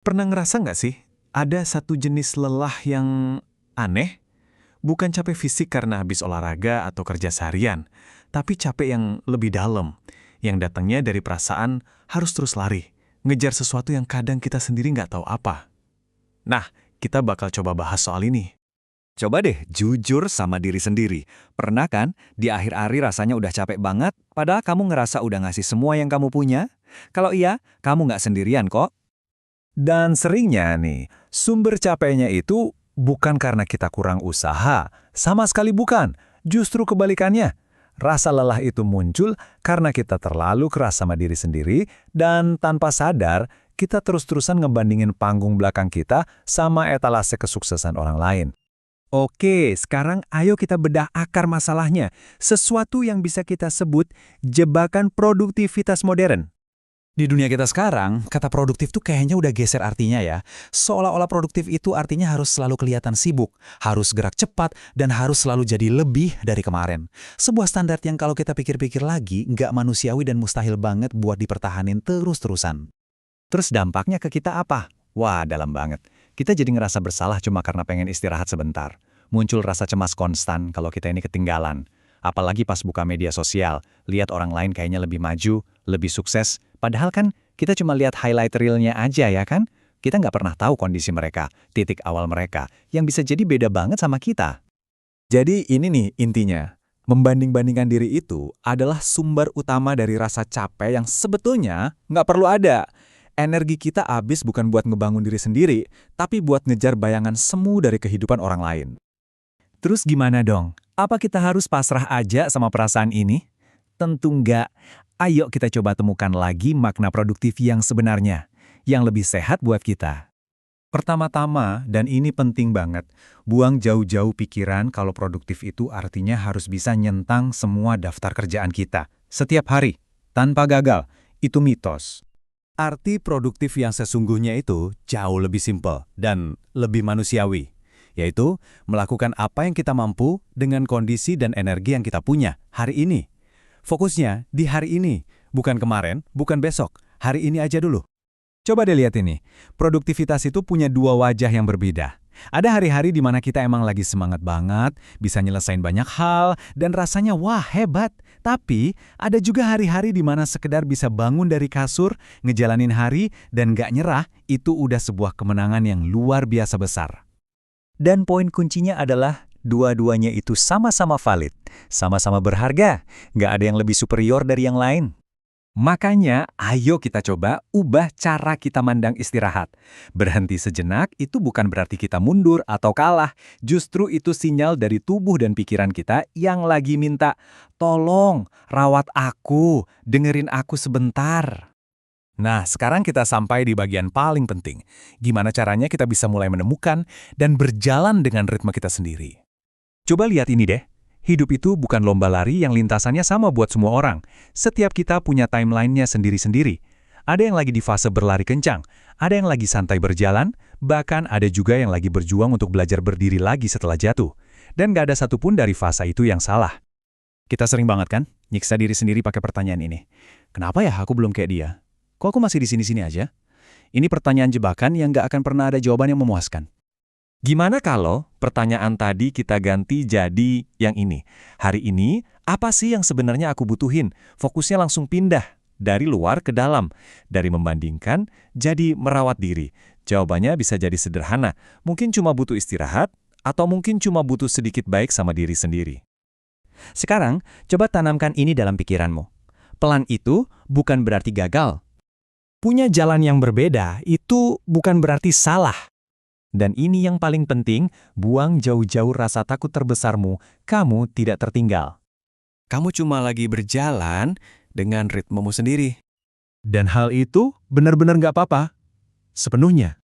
Pernah ngerasa nggak sih, ada satu jenis lelah yang aneh? Bukan capek fisik karena habis olahraga atau kerja seharian, tapi capek yang lebih dalam, yang datangnya dari perasaan harus terus lari, ngejar sesuatu yang kadang kita sendiri nggak tahu apa. Nah, kita bakal coba bahas soal ini. Coba deh jujur sama diri sendiri. Pernah kan di akhir hari rasanya udah capek banget, padahal kamu ngerasa udah ngasih semua yang kamu punya? Kalau iya, kamu nggak sendirian kok. Dan seringnya nih, sumber capeknya itu bukan karena kita kurang usaha, sama sekali bukan. Justru kebalikannya. Rasa lelah itu muncul karena kita terlalu keras sama diri sendiri dan tanpa sadar kita terus-terusan ngebandingin panggung belakang kita sama etalase kesuksesan orang lain. Oke, sekarang ayo kita bedah akar masalahnya. Sesuatu yang bisa kita sebut jebakan produktivitas modern. Di dunia kita sekarang, kata produktif tuh kayaknya udah geser artinya ya. Seolah-olah produktif itu artinya harus selalu kelihatan sibuk, harus gerak cepat, dan harus selalu jadi lebih dari kemarin. Sebuah standar yang kalau kita pikir-pikir lagi, nggak manusiawi dan mustahil banget buat dipertahanin terus-terusan. Terus dampaknya ke kita apa? Wah, dalam banget. Kita jadi ngerasa bersalah cuma karena pengen istirahat sebentar. Muncul rasa cemas konstan kalau kita ini ketinggalan. Apalagi pas buka media sosial, lihat orang lain kayaknya lebih maju, lebih sukses. Padahal kan kita cuma lihat highlight reel-nya aja ya kan? Kita nggak pernah tahu kondisi mereka, titik awal mereka, yang bisa jadi beda banget sama kita. Jadi ini nih intinya, membanding-bandingkan diri itu adalah sumber utama dari rasa capek yang sebetulnya nggak perlu ada. Energi kita habis bukan buat ngebangun diri sendiri, tapi buat ngejar bayangan semu dari kehidupan orang lain. Terus gimana dong? Apa kita harus pasrah aja sama perasaan ini? Tentu enggak. Ayo kita coba temukan lagi makna produktif yang sebenarnya, yang lebih sehat buat kita. Pertama-tama, dan ini penting banget, buang jauh-jauh pikiran kalau produktif itu artinya harus bisa nyentang semua daftar kerjaan kita, setiap hari, tanpa gagal. Itu mitos. Arti produktif yang sesungguhnya itu jauh lebih simpel dan lebih manusiawi, yaitu melakukan apa yang kita mampu dengan kondisi dan energi yang kita punya hari ini. Fokusnya di hari ini, bukan kemarin, bukan besok, hari ini aja dulu. Coba deh lihat ini, produktivitas itu punya dua wajah yang berbeda. Ada hari-hari di mana kita emang lagi semangat banget, bisa nyelesain banyak hal, dan rasanya wah hebat. Tapi ada juga hari-hari di mana sekedar bisa bangun dari kasur, ngejalanin hari, dan gak nyerah, itu udah sebuah kemenangan yang luar biasa besar. Dan poin kuncinya adalah dua-duanya itu sama-sama valid, sama-sama berharga, gak ada yang lebih superior dari yang lain. Makanya, ayo kita coba ubah cara kita mandang istirahat. Berhenti sejenak itu bukan berarti kita mundur atau kalah. Justru itu sinyal dari tubuh dan pikiran kita yang lagi minta, tolong, rawat aku, dengerin aku sebentar. Nah, sekarang kita sampai di bagian paling penting. Gimana caranya kita bisa mulai menemukan dan berjalan dengan ritme kita sendiri. Coba lihat ini deh. Hidup itu bukan lomba lari yang lintasannya sama buat semua orang. Setiap kita punya timeline-nya sendiri-sendiri. Ada yang lagi di fase berlari kencang, ada yang lagi santai berjalan, bahkan ada juga yang lagi berjuang untuk belajar berdiri lagi setelah jatuh. Dan gak ada satupun dari fase itu yang salah. Kita sering banget kan nyiksa diri sendiri pakai pertanyaan ini. Kenapa ya aku belum kayak dia? Kok aku masih di sini-sini aja? Ini pertanyaan jebakan yang gak akan pernah ada jawaban yang memuaskan. Gimana kalau pertanyaan tadi kita ganti jadi yang ini? Hari ini, apa sih yang sebenarnya aku butuhin? Fokusnya langsung pindah dari luar ke dalam. Dari membandingkan, jadi merawat diri. Jawabannya bisa jadi sederhana. Mungkin cuma butuh istirahat, atau mungkin cuma butuh sedikit baik sama diri sendiri. Sekarang, coba tanamkan ini dalam pikiranmu. Pelan itu bukan berarti gagal. Punya jalan yang berbeda itu bukan berarti salah. Dan ini yang paling penting, buang jauh-jauh rasa takut terbesarmu, kamu tidak tertinggal. Kamu cuma lagi berjalan dengan ritmemu sendiri. Dan hal itu benar-benar nggak apa-apa. Sepenuhnya.